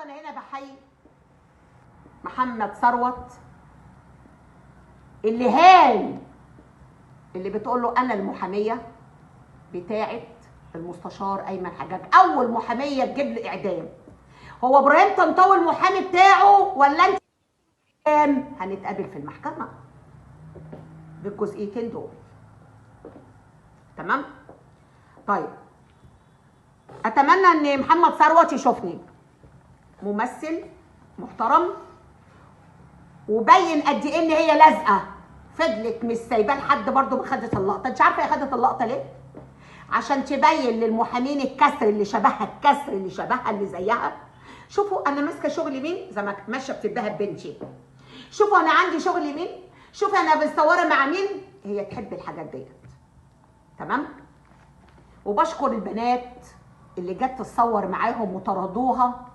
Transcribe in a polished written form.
النهارده انا هنا بحيي محمد ثروت اللي هاي اللي بتقول له انا المحاميه بتاعه المستشار ايمن حجاج، اول محاميه تجيب لي اعدام. هو ابراهيم طنطاوي المحامي بتاعه ولا انت؟ هنتقابل في المحكمه بالجزئيتين دول. تمام؟ طيب اتمنى ان محمد ثروت يشوفني ممثل محترم وبين قد ايه ان هي لازقه، فضلت مش سايباه لحد برضه ما خدت اللقطه. انت عارفه هي خدت اللقطه ليه؟ عشان تبين للمحامين الكسر اللي شبهها، الكسر اللي شبهها اللي زيها. شوفوا انا ماسكه شغل مين زي ما ماشيه بتديها ببنتي. شوفوا انا عندي شغل مين، شوفوا انا متصوره مع مين. هي تحب الحاجات ديت. تمام؟ وبشكر البنات اللي جت تتصور معاهم وطردوها